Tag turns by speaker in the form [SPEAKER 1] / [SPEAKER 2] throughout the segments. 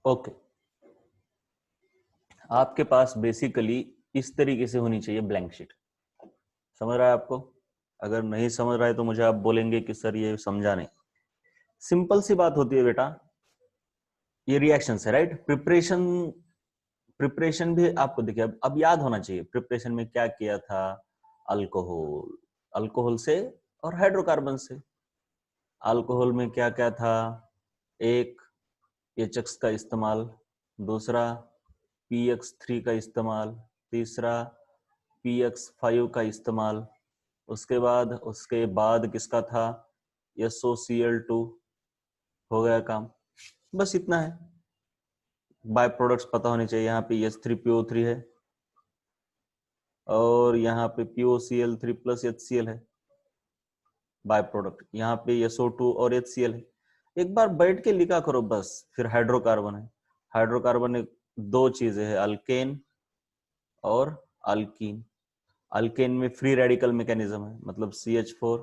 [SPEAKER 1] Okay, आपके पास basically इस तरीके से होनी चाहिए ब्लैंक शीट। समझ रहा है आपको? अगर नहीं समझ रहा है तो मुझे आप बोलेंगे कि सर ये समझा नहीं। सिंपल सी बात होती है बेटा, ये रिएक्शन है राइट। प्रिपरेशन भी आपको देखिए, अब याद होना चाहिए प्रिपरेशन में क्या किया था। अल्कोहल, अल्कोहल से और हाइड्रोकार्बन से। अल्कोहल में क्या क्या था? एक, एचएक्स का इस्तेमाल, दूसरा PX3 का इस्तेमाल, तीसरा PX5 का इस्तेमाल, उसके बाद किसका था? SOCl2। हो गया काम, बस इतना है। बाय प्रोडक्ट्स पता होने चाहिए। यहाँ पे H3PO3 है और यहाँ पे POCl3 प्लस HCl है बाय प्रोडक्ट। यहाँ पे SO2 और HCl है। एक बार बैठ के लिखा करो बस। फिर हाइड्रोकार्बन है। हाइड्रोकार्बन एक दो चीजें है, अल्केन और अल्कीन। अल्केन में फ्री रेडिकल मैकेनिज्म है, मतलब CH4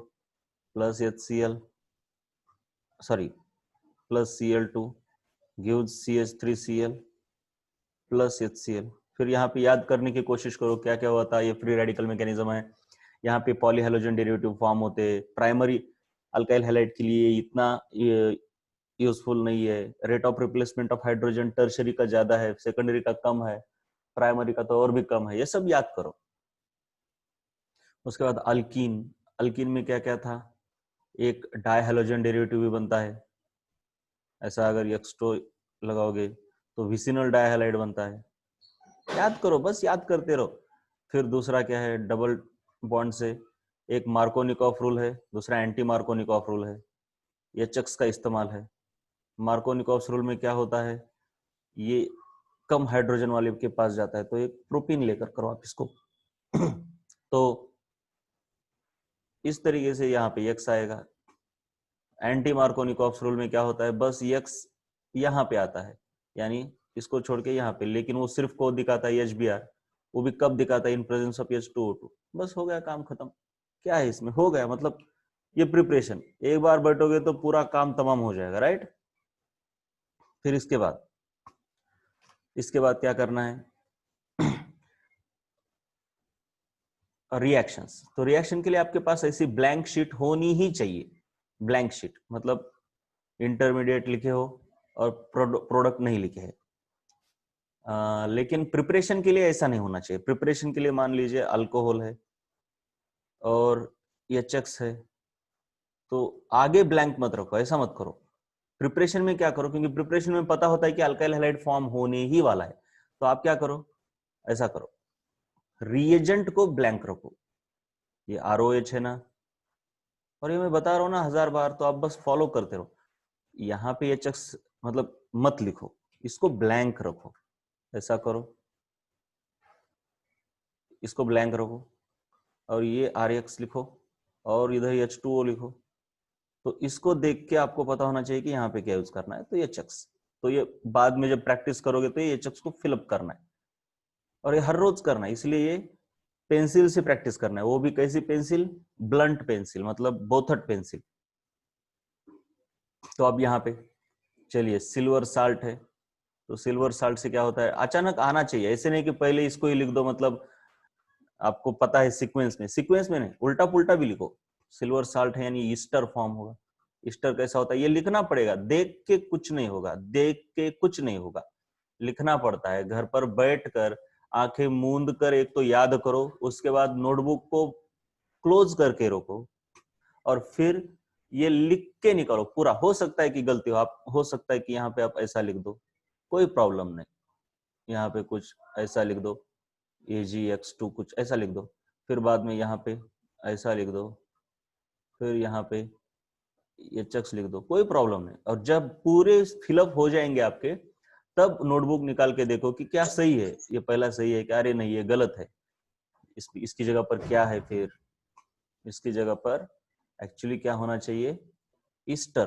[SPEAKER 1] plus HCl, sorry plus Cl2 gives CH3Cl plus HCl। फिर यहाँ पे याद करने की कोशिश करो क्या क्या होता है। ये फ्री रेडिकल मैकेनिज्म है। यहाँ पे पॉलीहेलोजन डेरिवेटिव फॉर्म होते हैं। प्राइमरी अल्काइल हैलाइड के लिए इतना यूजफुल नहीं है। Rate of replacement of hydrogen tertiary का ज्यादा है, सेकेंडरी का कम है, प्राइमरी का तो और भी कम है। ये सब याद करो। उसके बाद अल्कीन, अल्कीन में क्या क्या था? एक डायहेलोजन डेरिवेटिव भी बनता है। ऐसा अगर एक्सटो लगाओगे तो विसिनल डायहाइलाइड बनता है। याद करो, बस याद करते रहो। फिर दूसरा क्या है? डबल बॉन्ड से एक मार्कोनिकॉफ रूल है, दूसरा एंटी मार्कोनिकॉफ रूल है। ये चक्स का इस्तेमाल है। मार्कोनिकॉफ रूल में क्या होता है? ये कम हाइड्रोजन वाले के पास जाता है तो एक प्रोपीन लेकर करो आप इसको। तो इस तरीके से यहाँ पे यक्स आएगा। एंटी मार्कोनिकॉफ रूल में क्या होता है? बस यक्स यहाँ पे आता है, यानी इसको छोड़ के यहाँ पे, लेकिन वो सिर्फ को दिखाता है HBr। वो भी कब दिखाता है? In presence of H2O2। बस हो गया काम खत्म। क्या है इसमें? हो गया मतलब ये प्रिपरेशन। एक बार बैठोगे तो पूरा काम तमाम हो जाएगा, राइट। फिर इसके बाद क्या करना है? रिएक्शंस। तो रिएक्शन के लिए आपके पास ऐसी ब्लैंक शीट होनी ही चाहिए। ब्लैंक शीट मतलब इंटरमीडिएट लिखे हो और प्रोडक्ट नहीं लिखे है। लेकिन प्रिपरेशन के लिए ऐसा नहीं होना चाहिए। प्रिपरेशन के लिए मान लीजिए अल्कोहल है और एचएक्स है, तो आगे ब्लैंक मत रखो, ऐसा मत करो। प्रिपरेशन में क्या करो, क्योंकि प्रिपरेशन में पता होता है कि अल्काइल हैलाइड फॉर्म होने ही वाला है, तो आप क्या करो? ऐसा करो, रिएजेंट को ब्लैंक रखो। ये ROH है ना, और ये मैं बता रहा हूं ना 1000 बार, तो आप बस फॉलो करते रहो। यहाँ पे एचएक्स मतलब मत लिखो, इसको ब्लैंक रखो। ऐसा करो, इसको ब्लैंक रखो और ये RX लिखो और इधर H2O लिखो। तो इसको देख के आपको पता होना चाहिए कि यहाँ पे क्या यूज करना है। तो ये चक्स, तो ये बाद में जब प्रैक्टिस करोगे तो ये चक्स को फिलअप करना है और ये हर रोज करना है। इसलिए ये पेंसिल से प्रैक्टिस करना है। वो भी कैसी पेंसिल? ब्लंट पेंसिल, मतलब बोथट पेंसिल। तो अब यहाँ पे चलिए, सिल्वर साल्ट है। तो सिल्वर साल्ट से क्या होता है? अचानक आना चाहिए, ऐसे नहीं कि पहले इसको ही लिख दो। मतलब आपको पता है सीक्वेंस में नहीं, उल्टा पुल्टा भी लिखो। सिल्वर साल्ट है यानी ईस्टर फॉर्म होगा। ईस्टर कैसा होता है? ये लिखना पड़ेगा, देख के कुछ नहीं होगा, देख के कुछ नहीं होगा, लिखना पड़ता है। घर पर बैठकर आंखें मूंद कर एक तो याद करो, उसके बाद नोटबुक को क्लोज करके रखो और फिर ये लिख के निकालो पूरा। हो सकता है कि गलती हो, आप हो सकता है कि यहाँ पे आप ऐसा लिख दो, कोई प्रॉब्लम नहीं। यहाँ पे कुछ ऐसा लिख दो, AgX2 कुछ ऐसा लिख दो। फिर बाद में यहाँ पे ऐसा लिख दो, फिर यहाँ पे HX लिख दो, कोई प्रॉब्लम नहीं। और जब पूरे फिलअप हो जाएंगे आपके, तब नोटबुक निकाल के देखो कि क्या सही है, ये पहला सही है क्या, अरे नहीं ये गलत है, इसकी जगह पर क्या है। फिर इसकी जगह पर एक्चुअली क्या होना चाहिए? ईस्टर।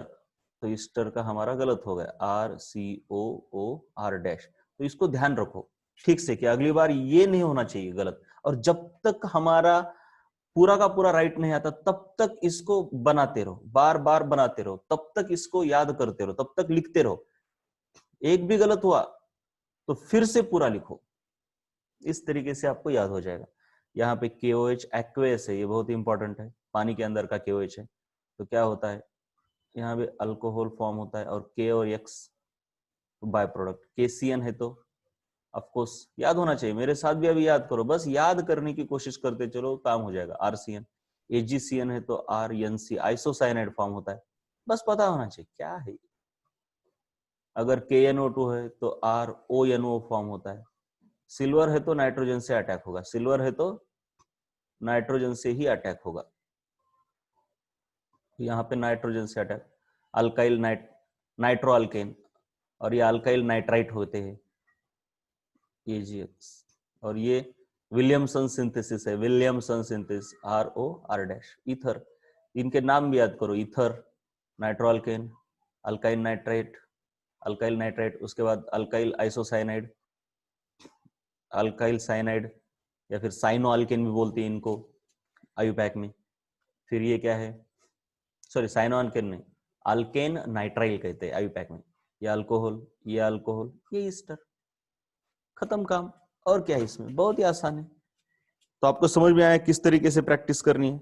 [SPEAKER 1] तो ईस्टर का हमारा गलत हो गया, RCOOR डैश। तो इसको ध्यान रखो ठीक से कि अगली बार ये नहीं होना चाहिए गलत। और जब तक हमारा पूरा का पूरा राइट नहीं आता तब तक इसको बनाते रहो, बार बार बनाते रहो, तब तक इसको याद करते रहो, तब तक लिखते रहो। एक भी गलत हुआ तो फिर से पूरा लिखो। इस तरीके से आपको याद हो जाएगा। यहाँ पे KOH एक्वेस है, ये बहुत इंपॉर्टेंट है, पानी के अंदर का KOH है। तो क्या होता है, यहाँ पे अल्कोहल फॉर्म होता है, और K और X बाय प्रोडक्ट। KCN है तो ऑफ कोर्स याद होना चाहिए, मेरे साथ भी अभी याद करो, बस याद करने की कोशिश करते चलो, काम हो जाएगा। RCN, AgCN है तो RNC आइसोसाइनाइड फॉर्म होता है, बस पता होना चाहिए क्या है। अगर KNO2 है तो RONO फॉर्म होता है। सिल्वर है तो नाइट्रोजन से अटैक होगा, सिल्वर है तो नाइट्रोजन से ही अटैक होगा, यहाँ पे नाइट्रोजन से अटैक। अल्काइल नाइट्रो अल्केन, और ये अल्काइल नाइट्राइट होते हैं, AgX। और ये विलियमसन सिंथेसिस है, Williamson synthesis, ROR dash. Ether, इनके नाम भी याद करो, ether, nitro alkane, alkyl nitrite, alkyl nitrite, उसके बाद अल्काइल आइसोसाइनाइड, अल्काइल साइनाइड, या फिर साइनो अल्केन भी बोलते हैं इनको आयुपैक में। फिर ये क्या है, सॉरी साइनो अल्केन नहीं, अल्केन नाइट्राइल कहते हैं आयुपैक में। ये अल्कोहल, ये अल्कोहल, ये ईस्टर, खत्म काम। और क्या है इसमें, बहुत ही आसान है। तो आपको समझ में आया किस तरीके से प्रैक्टिस करनी है?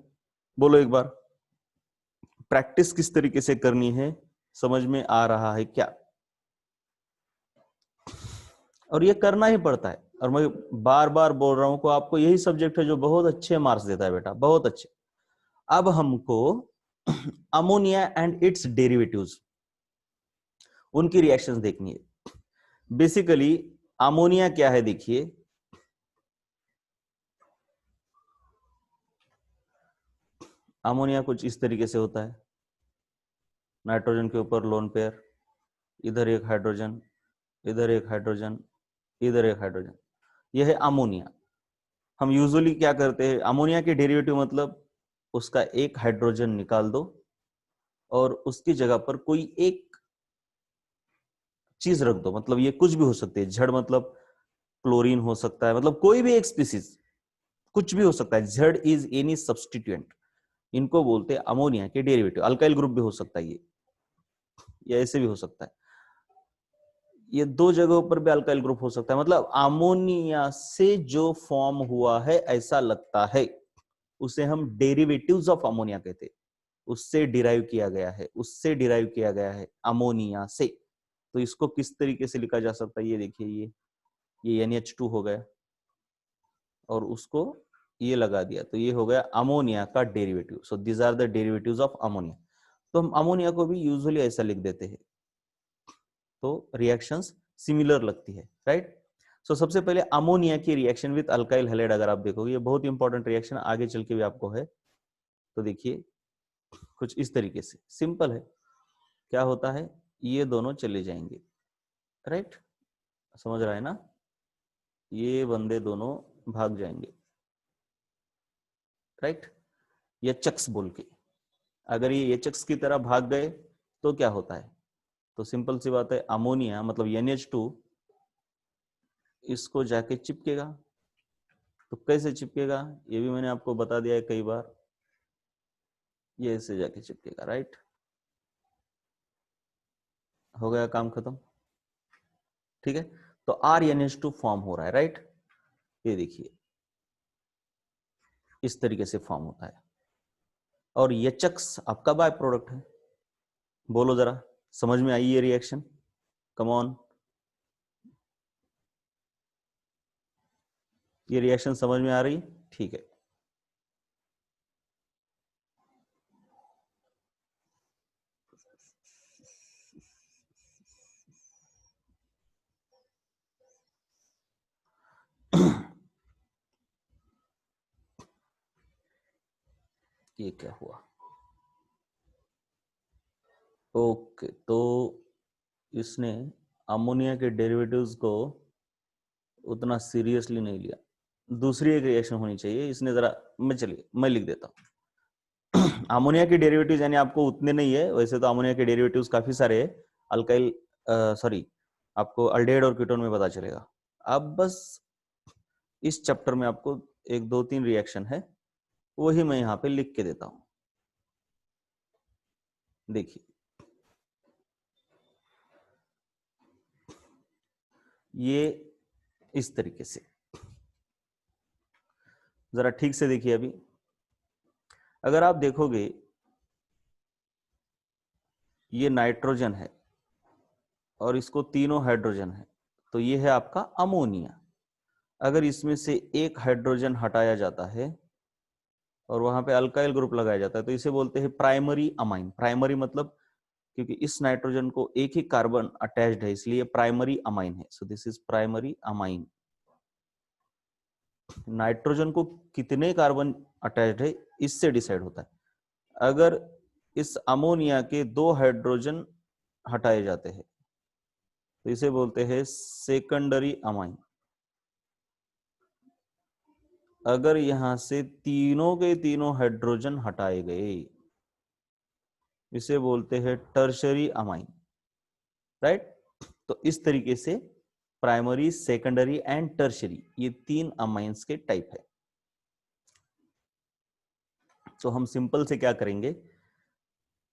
[SPEAKER 1] बोलो एक बार, प्रैक्टिस किस तरीके से करनी है, समझ में आ रहा है क्या? और ये करना ही पड़ता है, और मैं बार बार बोल रहा हूं को, आपको यही सब्जेक्ट है जो बहुत अच्छे मार्क्स देता है बेटा, बहुत अच्छे। अब हमको अमोनिया एंड इट्स डेरिवेटिव्स, उनकी रिएक्शंस देखनी है। बेसिकली अमोनिया क्या है, देखिए अमोनिया कुछ इस तरीके से होता है, नाइट्रोजन के ऊपर लोन पेयर, इधर एक हाइड्रोजन, इधर एक हाइड्रोजन, इधर एक हाइड्रोजन, यह है अमोनिया। हम यूजुअली क्या करते हैं, अमोनिया के डेरिवेटिव मतलब उसका एक हाइड्रोजन निकाल दो और उसकी जगह पर कोई एक चीज रख दो, मतलब ये कुछ भी हो सकती है, जड़ मतलब क्लोरीन हो सकता है, मतलब कोई भी एक स्पीसीज, कुछ भी हो सकता है, जड़ इज एनी सब्सटीट्यूएंट, इनको बोलते हैं अमोनिया के डेरिवेटिव। अल्काइल ग्रुप भी हो सकता है ये ऐसे भी हो सकता है, ये दो जगहों पर भी अल्काइल ग्रुप हो सकता है, मतलब अमोनिया से जो फॉर्म हुआ है ऐसा लगता है, उसे हम डेरिवेटिव्स ऑफ अमोनिया कहते हैं। उससे डिराइव किया गया है, उससे डिराइव किया गया है अमोनिया से। तो इसको किस तरीके से लिखा जा सकता है, ये देखिए, ये NH2 हो गया और उसको ये लगा दिया, तो ये हो गया अमोनिया का derivative. So these are the derivatives of ammonia. तो हम अमोनिया को भी यूजुअली ऐसा लिख देते हैं, तो रिएक्शंस सिमिलर लगती है, राइट। सो सबसे पहले अमोनिया की रिएक्शन विद अल्काइल हैलाइड अगर आप देखोगे, ये बहुत इंपॉर्टेंट रिएक्शन आगे चल के भी आपको है। तो देखिए कुछ इस तरीके से, सिंपल है, क्या होता है, ये दोनों चले जाएंगे, राइट, समझ रहा है ना, ये बंदे दोनों भाग जाएंगे, राइट, ये चक्स बोल के। अगर ये चक्स की तरह भाग गए तो क्या होता है, तो सिंपल सी बात है, अमोनिया मतलब NH2 इसको जाके चिपकेगा। तो कैसे चिपकेगा, ये भी मैंने आपको बता दिया है कई बार, ये ऐसे जाके चिपकेगा, राइट, हो गया काम खत्म, ठीक है। तो RNH2 फॉर्म हो रहा है, राइट, ये देखिए इस तरीके से फॉर्म होता है, और यचक्स आपका बाय प्रोडक्ट है। बोलो जरा, समझ में आई ये रिएक्शन, कम ऑन, ये रिएक्शन समझ में आ रही, ठीक है। ये क्या हुआ, ओके, तो इसने अमोनिया के डेरिवेटिव्स को उतना सीरियसली नहीं लिया। दूसरी एक रिएक्शन होनी चाहिए, इसने जरा, मैं चलिए मैं लिख देता हूँ। अमोनिया के डेरिवेटिव्स यानी आपको उतने नहीं है, वैसे तो अमोनिया के डेरिवेटिव्स काफी सारे है, अल्काइल सॉरी आपको अल्डेहाइड और कीटोन में पता चलेगा। अब बस इस चैप्टर में आपको एक दो तीन रिएक्शन है, वही मैं यहाँ पे लिख के देता हूँ। देखिए ये इस तरीके से, जरा ठीक से देखिए। अभी अगर आप देखोगे ये नाइट्रोजन है और इसको तीनों हाइड्रोजन है, तो ये है आपका अमोनिया। अगर इसमें से एक हाइड्रोजन हटाया जाता है और वहां पे अल्काइल ग्रुप लगाया जाता है तो इसे बोलते हैं प्राइमरी अमाइन। प्राइमरी मतलब क्योंकि इस नाइट्रोजन को एक ही कार्बन अटैच्ड है इसलिए प्राइमरी अमाइन है। So this is primary amine. Nitrogen को कितने कार्बन अटैच्ड है इससे डिसाइड होता है। अगर इस अमोनिया के 2 हाइड्रोजन हटाए जाते हैं तो इसे बोलते हैं सेकेंडरी अमाइन। अगर यहां से तीनों के तीनों हाइड्रोजन हटाए गए इसे बोलते हैं टर्शरी अमाइन, राइट। तो इस तरीके से प्राइमरी, सेकेंडरी एंड टर्शरी ये 3 अमाइंस के टाइप है। तो हम सिंपल से क्या करेंगे,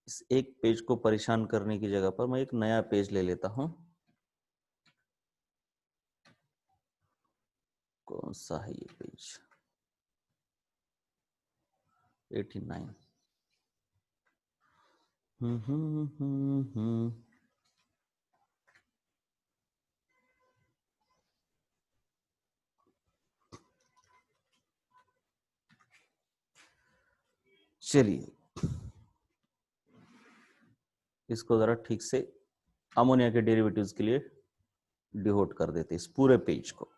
[SPEAKER 1] इस एक पेज को परेशान करने की जगह पर मैं एक नया पेज ले लेता हूं। कौन सा है ये पेज? 89। चलिए इसको जरा ठीक से अमोनिया के डेरिवेटिव्स के लिए डिवोट कर देते इस पूरे पेज को।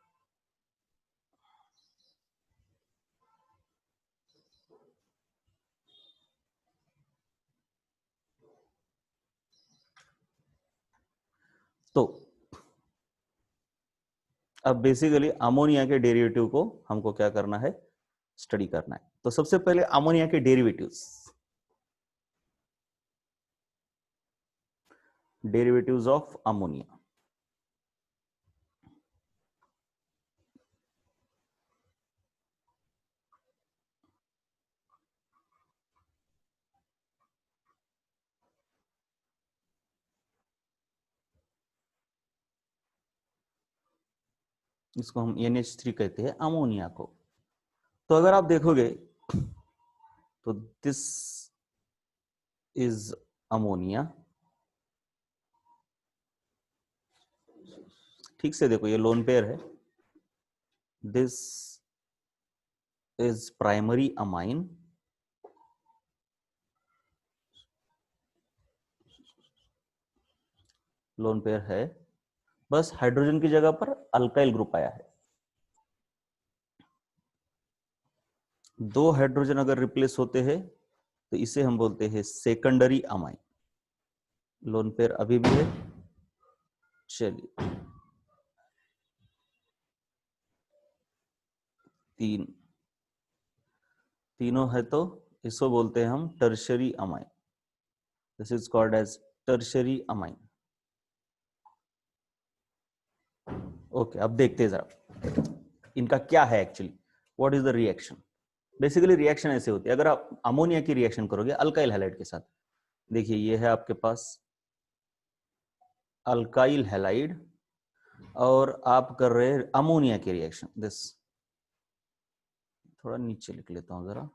[SPEAKER 1] तो अब बेसिकली अमोनिया के डेरिवेटिव को हमको क्या करना है, स्टडी करना है। तो सबसे पहले अमोनिया के डेरिवेटिव्स, डेरिवेटिव्स ऑफ अमोनिया। इसको हम NH3 कहते हैं अमोनिया को। तो अगर आप देखोगे तो दिस इज अमोनिया। ठीक से देखो ये लोन पेयर है। This is primary amine. Lone pair है, बस हाइड्रोजन की जगह पर अल्काइल ग्रुप आया है। 2 हाइड्रोजन अगर रिप्लेस होते हैं तो इसे हम बोलते हैं सेकेंडरी अमाइन। लोन पेयर अभी भी है। चलिए 3 तीनों है तो इसको बोलते हैं हम tertiary amine. This is called as tertiary amine. Okay, अब देखते हैं जरा इनका क्या है actually, what is the reaction. Basically reaction ऐसे होती है, अगर आप अमोनिया की रिएक्शन करोगे अल्काइल हैलाइड के साथ, देखिए ये है आपके पास अल्काइल हैलाइड और आप कर रहे हैं अमोनिया की रिएक्शन। दिस थोड़ा नीचे लिख लेता हूं जरा।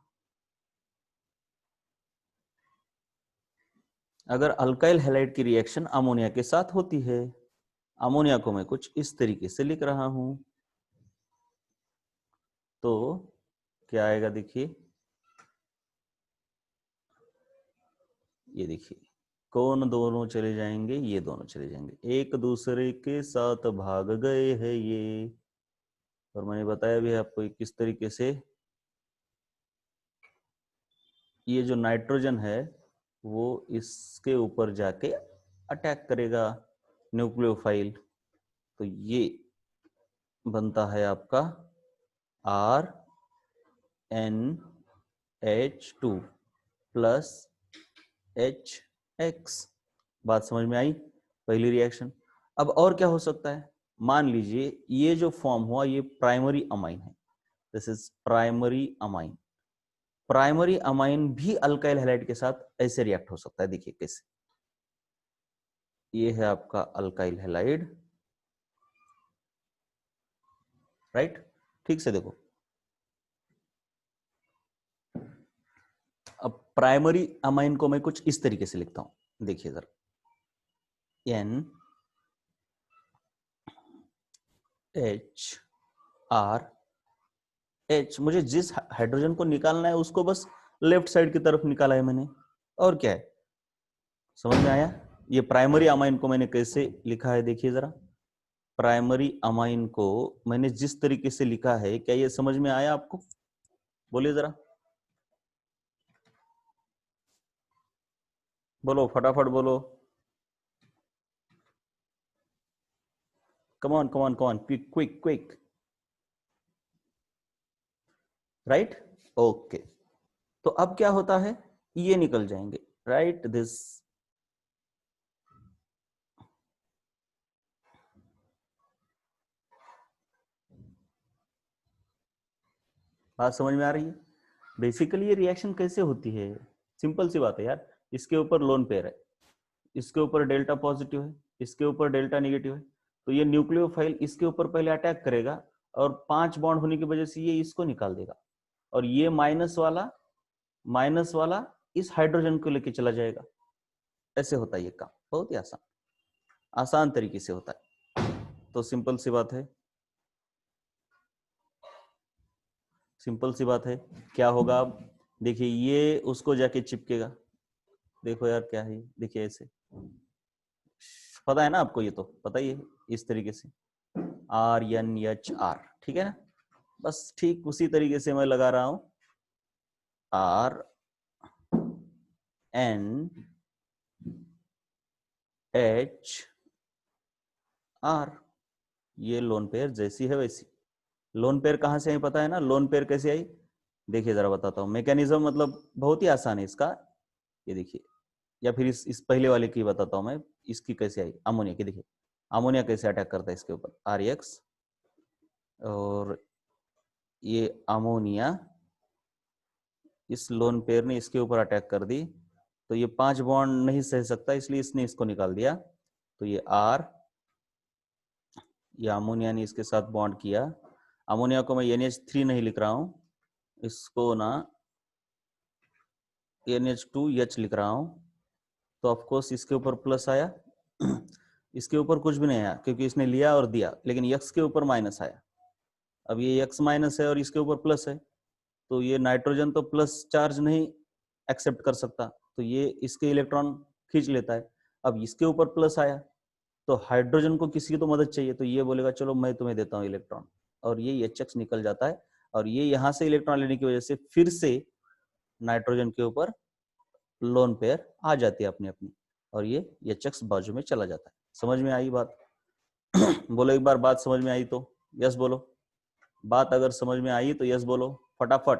[SPEAKER 1] अगर अल्काइल हैलाइड की रिएक्शन अमोनिया के साथ होती है, अमोनिया को मैं कुछ इस तरीके से लिख रहा हूं, तो क्या आएगा देखिए, ये देखिए कौन दोनों चले जाएंगे, ये दोनों चले जाएंगे, एक दूसरे के साथ भाग गए हैं ये। और मैंने बताया भी आपको किस तरीके से ये जो नाइट्रोजन है वो इसके ऊपर जाके अटैक करेगा न्यूक्लियोफाइल। तो ये बनता है आपका RNH2 प्लस HX। बात समझ में आई, पहली रिएक्शन। अब और क्या हो सकता है, मान लीजिए ये जो फॉर्म हुआ ये प्राइमरी अमाइन है। This is primary amine. Primary amine भी अल्काइल हैलाइड के साथ ऐसे रिएक्ट हो सकता है। देखिए कैसे, ये है आपका अल्काइल हैलाइड राइट। ठीक से देखो, अब प्राइमरी अमाइन को मैं कुछ इस तरीके से लिखता हूं, देखिए जरा, एन एच आर एच। मुझे जिस हाइड्रोजन को निकालना है उसको बस लेफ्ट साइड की तरफ निकाला है मैंने, और क्या है, समझ में आया? ये प्राइमरी अमाइन को मैंने कैसे लिखा है, देखिए जरा, प्राइमरी अमाइन को मैंने जिस तरीके से लिखा है, क्या ये समझ में आया आपको? बोलिए जरा, बोलो फटाफट बोलो, come on come on come on, quick quick quick, right, okay. तो अब क्या होता है, ये निकल जाएंगे, राइट, दिस, बात समझ में आ रही है? बेसिकली ये रिएक्शन कैसे होती है, सिंपल सी बात है यार, इसके ऊपर लोन पेयर है, इसके ऊपर डेल्टा पॉजिटिव है, इसके ऊपर डेल्टा नेगेटिव है, तो ये न्यूक्लियोफाइल इसके ऊपर पहले अटैक करेगा, और 5 बॉन्ड होने की वजह से ये इसको निकाल देगा, और ये माइनस वाला इस हाइड्रोजन को लेके चला जाएगा। ऐसे होता है ये काम, बहुत ही आसान आसान तरीके से होता है। तो सिंपल सी बात है, सिंपल सी बात है, क्या होगा अब, देखिए ये उसको जाके चिपकेगा, देखो यार क्या है, देखिए ऐसे, पता है ना आपको, ये तो पता ही है, इस तरीके से RNHR, ठीक है ना, बस ठीक उसी तरीके से मैं लगा रहा हूं, RNHR, ये लोन पेयर जैसी है वैसी। लोन पेयर कहां से आई पता है ना, लोन पेयर कैसे आई, देखिए जरा बताता हूँ मैकेनिज्म, मतलब बहुत ही आसान है इसका, ये देखिए, या फिर इस पहले वाले की बताता हूँ मैं, इसकी कैसे आई, अमोनिया की, देखिए अमोनिया कैसे अटैक करता है इसके ऊपर, RX, और ये अमोनिया, इस लोन पेयर ने इसके ऊपर अटैक कर दी, तो ये 5 बॉन्ड नहीं सह सकता, इसलिए इसने इसको निकाल दिया, तो ये R, ये अमोनिया ने इसके साथ बॉन्ड किया, अमोनिया को मैं NH3 नहीं लिख रहा हूं, इसको ना NH2H लिख रहा हूं, तो ऑफ कोर्स इसके ऊपर प्लस आया, इसके ऊपर कुछ भी नहीं आया क्योंकि इसने लिया और दिया, लेकिन x के ऊपर माइनस आया, अब ये x माइनस है और इसके ऊपर प्लस है, तो ये नाइट्रोजन तो प्लस चार्ज नहीं एक्सेप्ट कर सकता, तो ये इसके इलेक्ट्रॉन खींच लेता है, अब इसके ऊपर प्लस आया, तो हाइड्रोजन को किसी की तो मदद चाहिए, तो ये बोलेगा चलो मैं तुम्हें देता हूँ इलेक्ट्रॉन, और ये HX निकल जाता है, और ये यहां से इलेक्ट्रॉन लेने की वजह से फिर से नाइट्रोजन के ऊपर लोन पेयर आ जाती है अपनी अपनी, और ये HX बाजू में चला जाता है। समझ में आई बात? बोलो एक बार, बात समझ में आई तो यस बोलो, बात अगर समझ में आई तो यस बोलो फटाफट,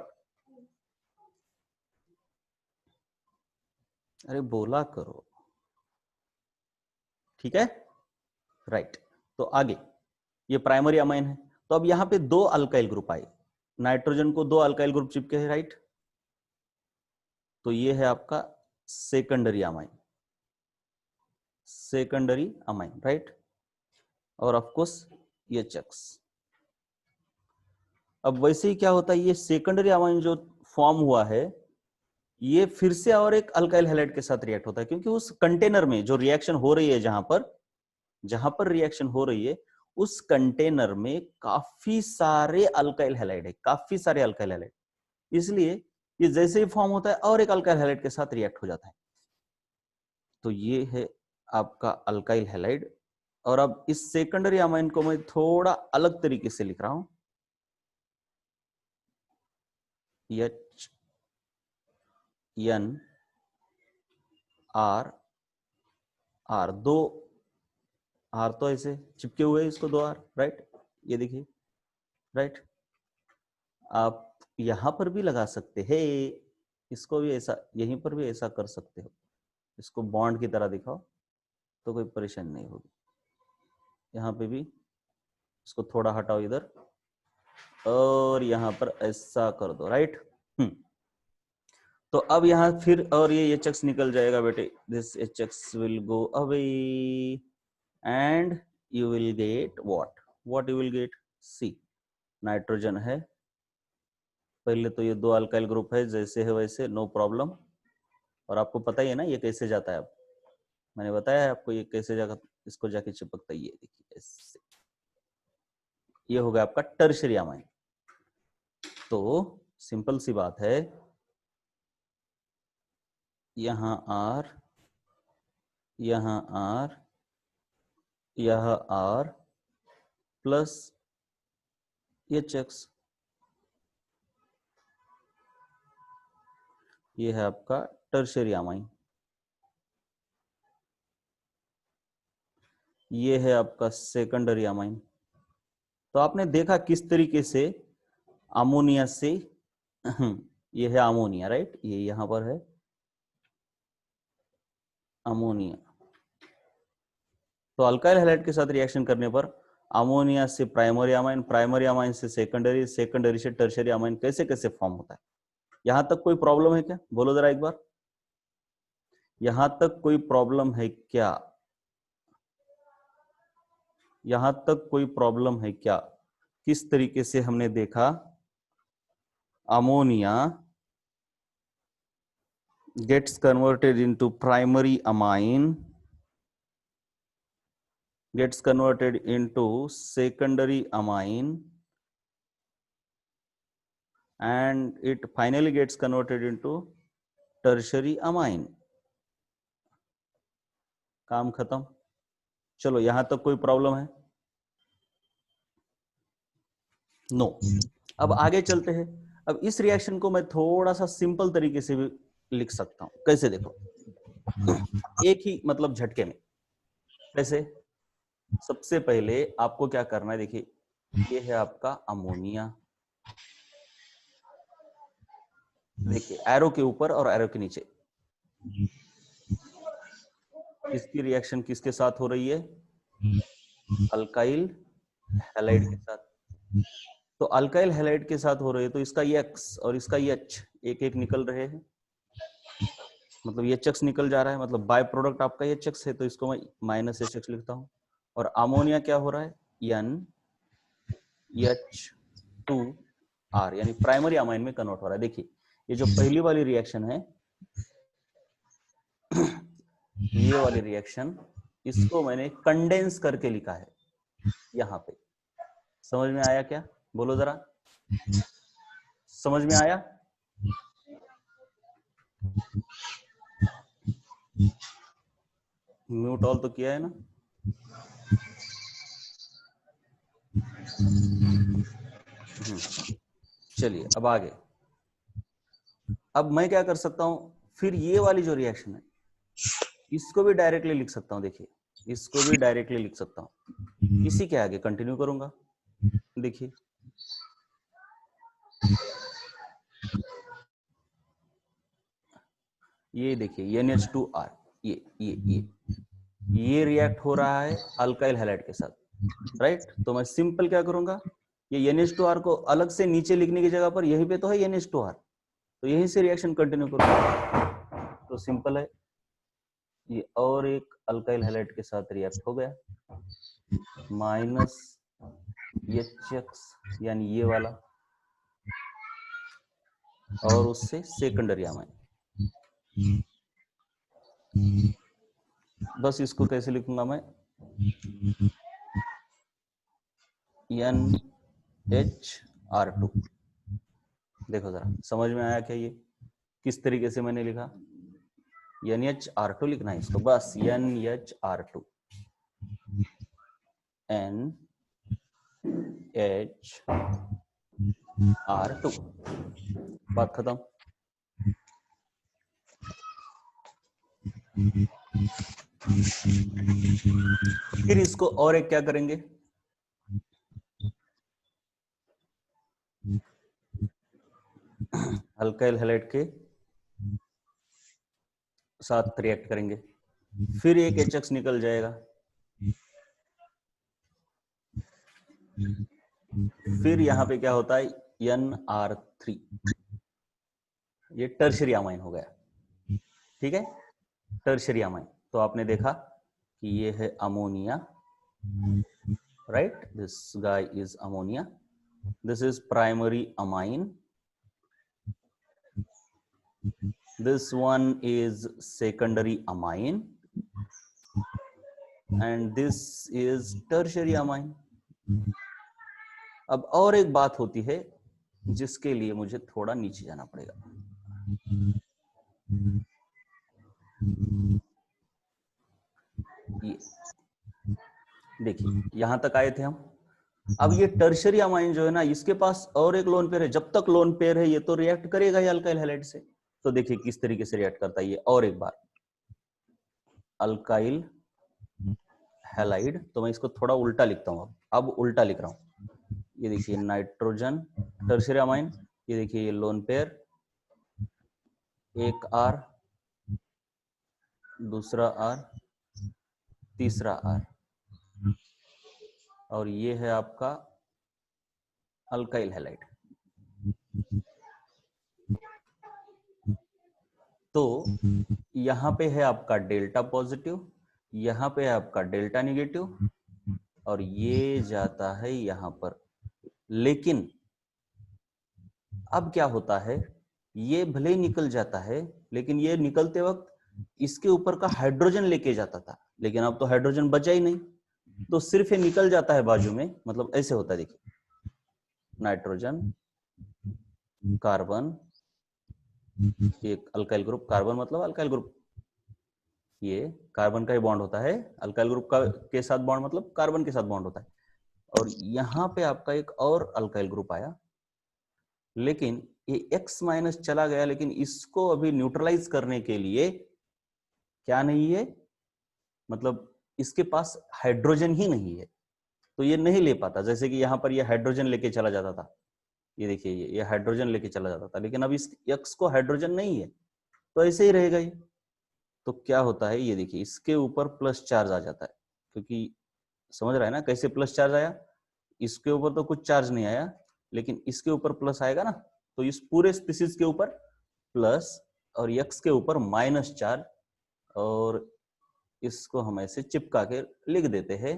[SPEAKER 1] अरे बोला करो, ठीक है, राइट। तो आगे, ये प्राइमरी अमाइन है, तो अब यहाँ पे 2 अल्काइल ग्रुप आए, नाइट्रोजन को 2 अल्काइल ग्रुप चिपके हैं, राइट, तो ये है आपका secondary amine, secondary amine, right, और ऑफ कोर्स HX। अब वैसे ही क्या होता है, ये सेकेंडरी अमाइन जो फॉर्म हुआ है, ये फिर से और एक अल्काइल हैलाइड के साथ रिएक्ट होता है, क्योंकि उस कंटेनर में जो रिएक्शन हो रही है, जहां पर रिएक्शन हो रही है, उस कंटेनर में काफी सारे अल्काइल हैलाइड है, काफी सारे अल्काइल हैलाइड, इसलिए ये जैसे ही फॉर्म होता है और एक अल्काइल हैलाइड के साथ रिएक्ट हो जाता है, तो ये है आपका अल्काइल हैलाइड। और अब इस सेकेंडरी अमाइन को मैं थोड़ा अलग तरीके से लिख रहा हूं, HNR, 2 R तो ऐसे चिपके हुए इसको 2 R, राइट, ये देखिए, राइट, आप यहां पर भी लगा सकते हैं, इसको भी ऐसा, यहीं पर भी ऐसा कर सकते हो, इसको बॉन्ड की तरह दिखाओ तो कोई परेशानी नहीं होगी, यहाँ पे भी इसको थोड़ा हटाओ इधर, और यहाँ पर ऐसा कर दो, राइट। तो अब यहाँ फिर और ये HX निकल जाएगा बेटे, this HX will go away, and you will get what you will get, C, nitrogen है। पहले तो ये 2 अल्काइल ग्रुप है, जैसे है वैसे, नो प्रॉब्लम। और आपको पता ही है ना ये कैसे जाता है, अब मैंने बताया है आपको ये कैसे जाकर इसको जाके चिपकता है। ये देखिए ऐसे, ये हो गया आपका टर्शियरी अमाइन। तो सिंपल सी बात है, यहां R, यहां R, यह R प्लस HX, ये है आपका टर्शियरी अमाइन। ये है आपका सेकेंडरी अमाइन। तो आपने देखा किस तरीके से अमोनिया से ये है अमोनिया, राइट, ये यहां पर है अमोनिया। तो अल्काइल हैलाइड के साथ रिएक्शन करने पर अमोनिया से प्राइमरी अमाइन, प्राइमरी अमाइन से सेकेंडरी, सेकेंडरी से टर्शियरी अमाइन कैसे कैसे फॉर्म होता है। यहां तक कोई प्रॉब्लम है क्या, बोलो जरा एक बार, यहां तक कोई प्रॉब्लम है क्या, यहां तक कोई प्रॉब्लम है क्या। किस तरीके से हमने देखा ammonia gets converted into primary amine, gets converted into secondary amine, and it finally gets converted into tertiary amine। काम खत्म। चलो यहां तक कोई प्रॉब्लम है? नो। अब आगे चलते हैं। अब इस रिएक्शन को मैं थोड़ा सा सिंपल तरीके से भी लिख सकता हूं। कैसे, देखो, एक ही मतलब झटके में। कैसे? सबसे पहले आपको क्या करना है, देखिए, ये है आपका अमोनिया, देखिए एरो के ऊपर और एरो के नीचे। इसकी रिएक्शन किसके साथ हो रही है? अल्काइल हैलाइड के साथ। तो अल्काइल हैलाइड के साथ हो रहे हैं, तो इसका X और इसका H एक एक निकल रहे हैं, मतलब HX निकल जा रहा है, मतलब बाय प्रोडक्ट आपका HX है, तो इसको मैं -HX लिखता हूं। और अमोनिया क्या हो रहा है? NH2R, यानी प्राइमरी अमाइन में कन्वर्ट हो रहा है। देखिए ये जो पहली वाली रिएक्शन है, ये वाली रिएक्शन, इसको मैंने कंडेंस करके लिखा है यहां पे। समझ में आया क्या, बोलो जरा, समझ में आया? म्यूट ऑल तो किया है ना? चलिए अब आगे। अब मैं क्या कर सकता हूं, फिर ये वाली जो रिएक्शन है इसको भी डायरेक्टली लिख सकता हूं। देखिए इसको भी डायरेक्टली लिख सकता हूं, इसी के आगे कंटिन्यू करूंगा। देखिए ये देखिए NH2R, ये रिएक्ट हो रहा है अल्काइल हैलाइड के साथ, राइट। तो मैं सिंपल क्या करूंगा, ये NH2R को अलग से नीचे लिखने की जगह पर यहीं पे तो है NH2R, तो यहीं से रिएक्शन कंटिन्यू करूंगा। तो सिंपल है, ये और एक अल्काइल हैलाइड के साथ रिएक्ट हो गया, -HX यानी ये वाला, और उससे सेकेंडरी अमाइन। बस इसको कैसे लिखूंगा मैं, NHR2। देखो जरा समझ में आया क्या, ये किस तरीके से मैंने लिखा? NHR2 लिखना है इसको, बस NHR2, NHR2, बात खत्म। फिर इसको और एक क्या करेंगे, अल्काइल हैलाइड के साथ रिएक्ट करेंगे, फिर एक HX निकल जाएगा, फिर यहां पे क्या होता है NR3, ये टर्शियरी अमाइन हो गया, ठीक है, टर्शियरी अमाइन। तो आपने देखा कि ये है ammonia, right, this guy is ammonia, This is primary amine. This one is secondary amine. And this is tertiary amine. अब और एक बात होती है जिसके लिए मुझे थोड़ा नीचे जाना पड़ेगा। ये देखिए यहां तक आए थे हम। अब ये टर्शियरी अमाइन जो है ना, इसके पास और एक लोन पेयर है। जब तक लोन पेयर है ये तो रिएक्ट करेगा ही अल्काइल हैलाइड से। तो देखिए किस तरीके से रिएक्ट करता है ये। और एक बार अल्काइल हैलाइड, तो मैं इसको थोड़ा उल्टा लिखता हूँ। अब उल्टा लिख रहा हूँ। ये देखिए नाइट्रोजन टर्शियरी अमाइन, ये देखिए ये लोन पेयर, एक आर, दूसरा आर, तीसरा आर, और ये है आपका अल्काइल हैलाइड। तो यहां पे है आपका डेल्टा पॉजिटिव, यहां पे है आपका डेल्टा नेगेटिव, और ये जाता है यहां पर। लेकिन अब क्या होता है, ये भले ही निकल जाता है, लेकिन ये निकलते वक्त इसके ऊपर का हाइड्रोजन लेके जाता था, लेकिन अब तो हाइड्रोजन बचा ही नहीं, तो सिर्फ ये निकल जाता है बाजू में। मतलब ऐसे होता है, देखिए नाइट्रोजन, कार्बन, एक अल्काइल ग्रुप, कार्बन मतलब अल्काइल ग्रुप, ये कार्बन का ही बॉन्ड होता है, अल्काइल ग्रुप का के साथ बॉन्ड मतलब कार्बन के साथ बॉन्ड होता है। और यहां पे आपका एक और अल्काइल ग्रुप आया, लेकिन ये X माइनस चला गया, लेकिन इसको अभी न्यूट्रलाइज करने के लिए क्या नहीं है, मतलब इसके पास हाइड्रोजन ही नहीं है, तो ये नहीं ले पाता। जैसे कि यहां पर ये हाइड्रोजन लेके चला जाता था, ये देखिए ये हाइड्रोजन लेके चला जाता था, लेकिन अब इस X को हाइड्रोजन नहीं है, तो ऐसे ही रहेगा ये। तो क्या होता है, ये देखिए इसके ऊपर प्लस चार्ज आ जाता है, क्योंकि समझ रहा है ना कैसे प्लस चार्ज आया। इसके ऊपर तो कुछ चार्ज नहीं आया, लेकिन इसके ऊपर प्लस आएगा ना, तो इस पूरे स्पीसीज के ऊपर प्लस और एक्स के ऊपर माइनस चार्ज, और इसको हम ऐसे चिपका के लिख देते हैं।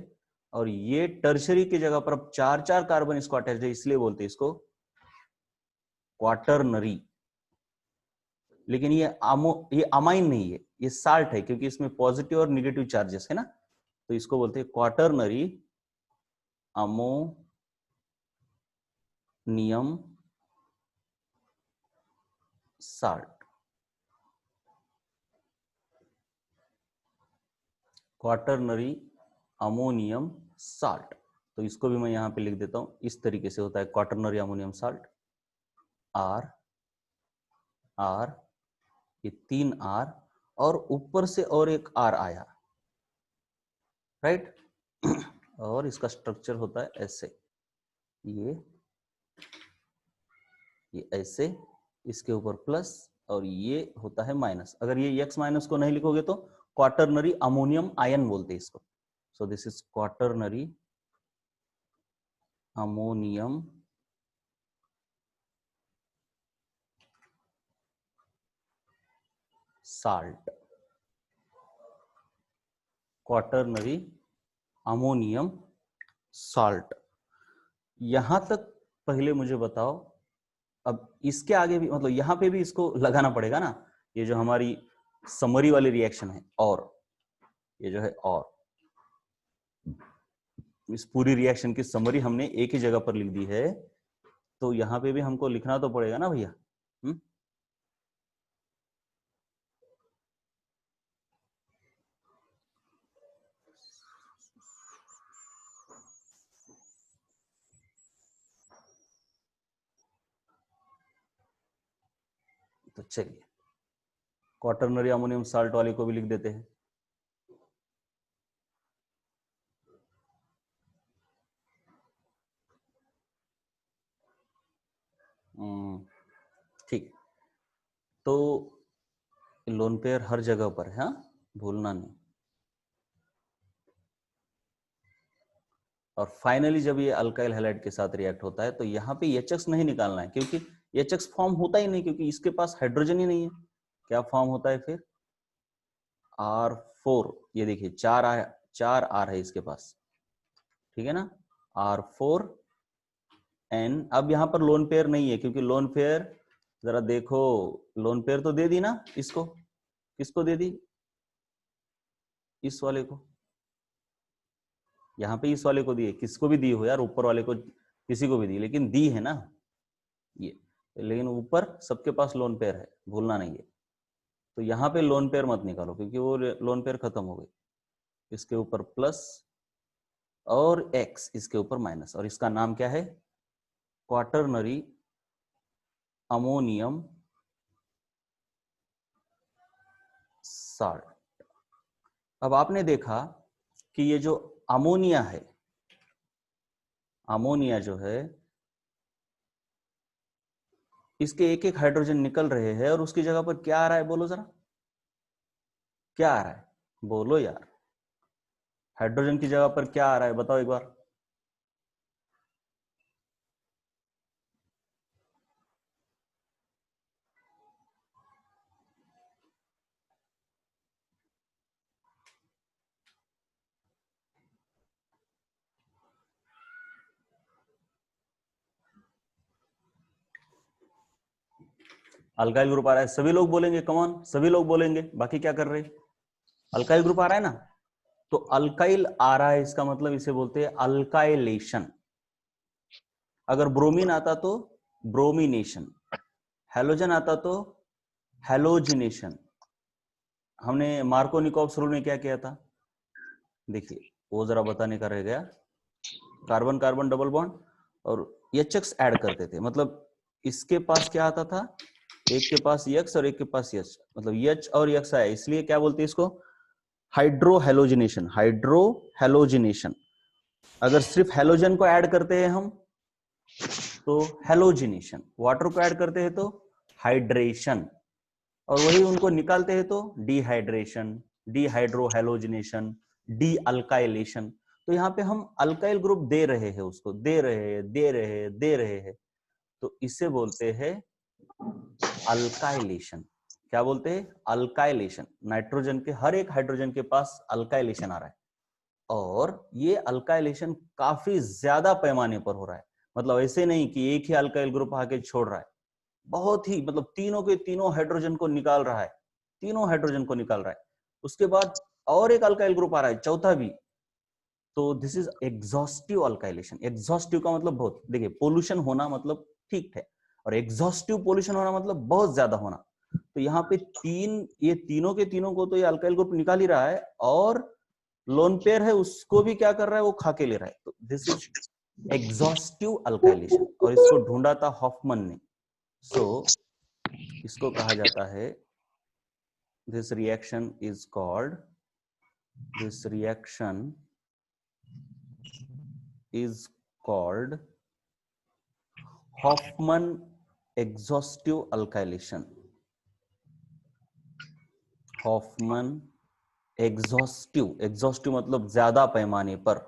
[SPEAKER 1] और ये टर्शरी की जगह पर अब चार चार कार्बन इसको अटैच है, इसलिए बोलते हैं इसको क्वाटरनरी। लेकिन ये अमाइन नहीं है, ये साल्ट है, क्योंकि इसमें पॉजिटिव और निगेटिव चार्जेस है ना, तो इसको बोलते हैं quaternary ammonium salt. Quaternary ammonium salt, तो इसको भी मैं यहां पे लिख देता हूं, इस तरीके से होता है quaternary ammonium salt. R R, ये 3 आर, और ऊपर से और एक आर आया, राइट। और इसका स्ट्रक्चर होता है ऐसे, ये ऐसे, इसके ऊपर प्लस और ये होता है माइनस। अगर ये एक्स माइनस को नहीं लिखोगे तो क्वाटरनरी अमोनियम आयन बोलते हैं इसको। So this is quaternary ammonium salt, quaternary ammonium salt. यहां तक पहले मुझे बताओ, अब इसके आगे भी मतलब यहां पे भी इसको लगाना पड़ेगा ना। ये जो हमारी समरी वाली रिएक्शन है, और ये जो है, और इस पूरी रिएक्शन की समरी हमने एक ही जगह पर लिख दी है, तो यहां पे भी हमको लिखना तो पड़ेगा ना भैया। तो चलिए क्वाटरनरी अमोनियम साल्ट वाले को भी लिख देते हैं। ठीक, तो लोन पेयर हर जगह पर है, हाँ? भूलना नहीं। और फाइनली जब ये अल्काइल हैलाइड के साथ रिएक्ट होता है, तो यहाँ पे एच नहीं निकालना है, क्योंकि एच फॉर्म होता ही नहीं, क्योंकि इसके पास हाइड्रोजन ही नहीं है। क्या फॉर्म होता है फिर, R4। ये देखिए 4 आर है इसके पास, ठीक है ना, R4 N। अब यहाँ पर लोन पेयर नहीं है, क्योंकि लोन पेयर, जरा देखो, लोन पेयर तो दे दी ना इसको, किसको दे दी, इस वाले को, यहाँ पे इस वाले को दी है, किसको भी दी हो यार, ऊपर वाले को किसी को भी दी, लेकिन दी है ना ये, लेकिन ऊपर सबके पास लोन पेयर है, भूलना नहीं है। तो यहाँ पे लोन पेयर मत निकालो, क्योंकि वो लोन पेयर खत्म हो गई। इसके ऊपर प्लस और x, इसके ऊपर माइनस, और इसका नाम क्या है, क्वाटरनरी अमोनियम साल्ट। अब आपने देखा कि ये जो अमोनिया है, अमोनिया जो है, इसके एक एक हाइड्रोजन निकल रहे हैं, और उसकी जगह पर क्या आ रहा है, बोलो जरा, क्या आ रहा है, बोलो यार, हाइड्रोजन की जगह पर क्या आ रहा है, बताओ एक बार। अल्काइल ग्रुप आ रहा है, सभी लोग बोलेंगे, कमॉन सभी लोग बोलेंगे, बाकी क्या कर रहे हैं, अल्काइल ग्रुप आ रहा है ना। तो अल्काइल आ रहा है, इसका मतलब इसे बोलते हैं अल्काइलेशन। अगर ब्रोमीन आता तो ब्रोमिनेशन, हैलोजन आता तो हैलोजिनेशन। हमने मार्कोनिकोव्स रूल में क्या किया था, देखिए वो जरा बताने का रह गया, कार्बन कार्बन डबल बॉन्ड और एच ऐड करते थे, मतलब इसके पास क्या आता था, एक के पास यक्स और एक के पास यच, मतलब यच और यक्स आया, इसलिए क्या बोलते हैं इसको, हाइड्रोहेलोजिनेशन, हाइड्रोहेलोजिनेशन। अगर सिर्फ हेलोजन को ऐड करते हैं हम तो हेलोजिनेशन, वाटर को ऐड करते हैं तो हाइड्रेशन, और वही उनको निकालते हैं तो डिहाइड्रेशन, डिहाइड्रोहेलोजिनेशन, डी अल्काइलेशन। तो यहाँ पे हम अल्काइल ग्रुप दे रहे हैं, उसको दे रहे हैं, दे रहे हैं, दे रहे हैं, तो इसे बोलते हैं अल्काइलेशन। क्या बोलते हैं, अल्काइलेशन। नाइट्रोजन के हर एक हाइड्रोजन के पास अल्काइलेशन आ रहा है, और ये अल्काइलेशन काफी ज्यादा पैमाने पर हो रहा है, मतलब ऐसे नहीं कि एक ही अल्काइल ग्रुप आके छोड़ रहा है, बहुत ही, मतलब तीनों के तीनों हाइड्रोजन को निकाल रहा है, तीनों हाइड्रोजन को निकाल रहा है, उसके बाद और एक अल्काइल ग्रुप आ रहा है, चौथा भी। तो this is exhaustive alkylation. Exhaustive का मतलब बहुत, देखिए पोल्यूशन होना मतलब ठीक है, और एग्जॉस्टिव पोल्यूशन होना मतलब बहुत ज्यादा होना। तो यहाँ पे ये तीनों के तीनों को तो ये अल्काइल ग्रुप निकाल ही रहा है, और लोन पेयर है उसको भी क्या कर रहा है, वो खा के ले रहा है। तो दिस इज एग्जॉस्टिव अल्काइलेशन, और इसको ढूंढा था हॉफमन ने। सो इसको कहा जाता है, this reaction is called, this reaction is called Hoffman exhaustive alkylation. Hoffman exhaustive, exhaustive मतलब ज्यादा पैमाने पर,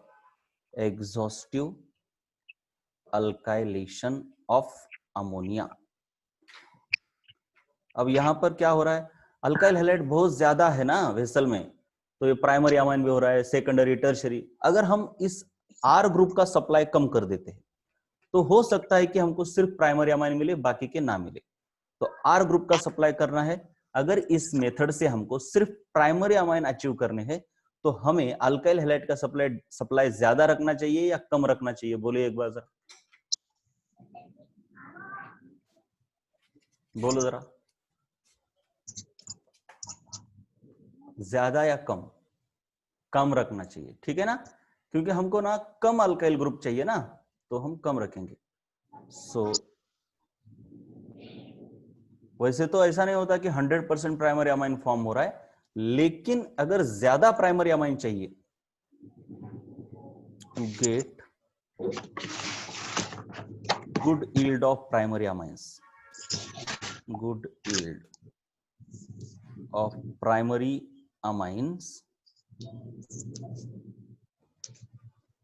[SPEAKER 1] exhaustive alkylation of ammonia। अब यहां पर क्या हो रहा है, अल्काइल हैलाइड बहुत ज्यादा है ना वेसल में, तो ये प्राइमरी अमाइन भी हो रहा है, सेकेंडरी टर्शियरी। अगर हम इस आर ग्रुप का सप्लाई कम कर देते हैं तो हो सकता है कि हमको सिर्फ प्राइमरी अमाइन मिले, बाकी के ना मिले। तो आर ग्रुप का सप्लाई करना है, अगर इस मेथड से हमको सिर्फ प्राइमरी अमाइन अचीव करने हैं, तो हमें अल्काइल हैलाइड का सप्लाई ज्यादा रखना चाहिए या कम रखना चाहिए, बोलिए एक बार जरा, बोलो जरा, ज्यादा या कम, कम रखना चाहिए, ठीक है ना, क्योंकि हमको ना कम अल्काइल ग्रुप चाहिए ना, तो हम कम रखेंगे। सो वैसे तो ऐसा नहीं होता कि 100% प्राइमरी अमाइन फॉर्म हो रहा है, लेकिन अगर ज्यादा प्राइमरी अमाइन चाहिए, to get good yield of primary amines, good yield of primary amines,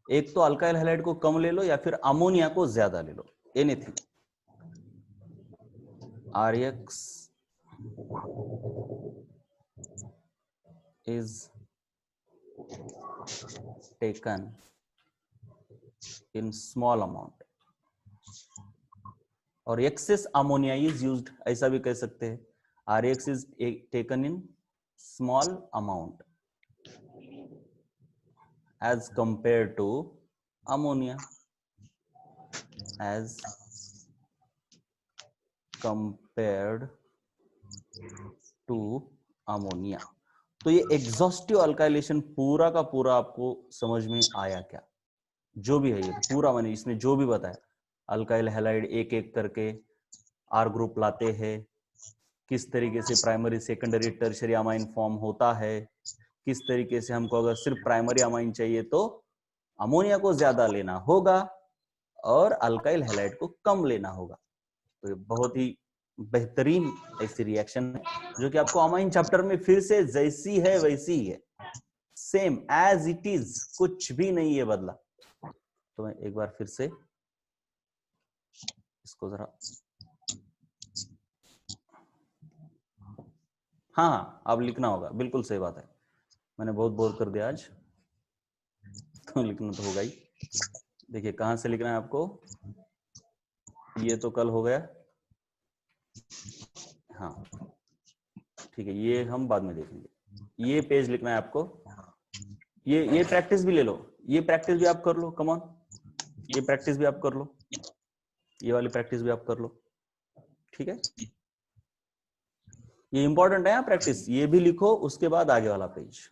[SPEAKER 1] एक तो अल्काइल हैलाइड को कम ले लो या फिर अमोनिया को ज्यादा ले लो, anything. RX is taken in small amount, और एक्सेस अमोनिया इज यूज्ड, ऐसा भी कह सकते हैं, RX is taken in small amount as compared to ammonia, as compared to ammonia। तो ये एग्जॉस्टिव अल्काइलेशन पूरा का पूरा आपको समझ में आया क्या? जो भी है ये पूरा, मैंने इसमें जो भी बताया, अल्काइल हैलाइड एक एक करके आर ग्रुप लाते हैं, किस तरीके से primary secondary tertiary amine form होता है, किस तरीके से हमको अगर सिर्फ प्राइमरी अमाइन चाहिए तो अमोनिया को ज्यादा लेना होगा और अल्काइल हैलाइड को कम लेना होगा। तो ये बहुत ही बेहतरीन ऐसी रिएक्शन है जो कि आपको अमाइन चैप्टर में फिर से जैसी है वैसी ही है, सेम एज इट इज, कुछ भी नहीं है बदला। तो मैं एक बार फिर से इसको जरा, हाँ अब लिखना होगा, बिल्कुल सही बात है, मैंने बहुत बोर कर दिया आज, तो लिखना तो होगा ही। देखिए कहां से लिखना है आपको, ये तो कल हो गया, हाँ ठीक है, ये हम बाद में देखेंगे। ये पेज लिखना है आपको, ये प्रैक्टिस भी ले लो, ये प्रैक्टिस भी आप कर लो, कम ऑन, ये प्रैक्टिस भी आप कर लो, ये वाली प्रैक्टिस भी आप कर लो, ठीक है। ये इंपॉर्टेंट है प्रैक्टिस, ये भी लिखो, उसके बाद आगे वाला पेज।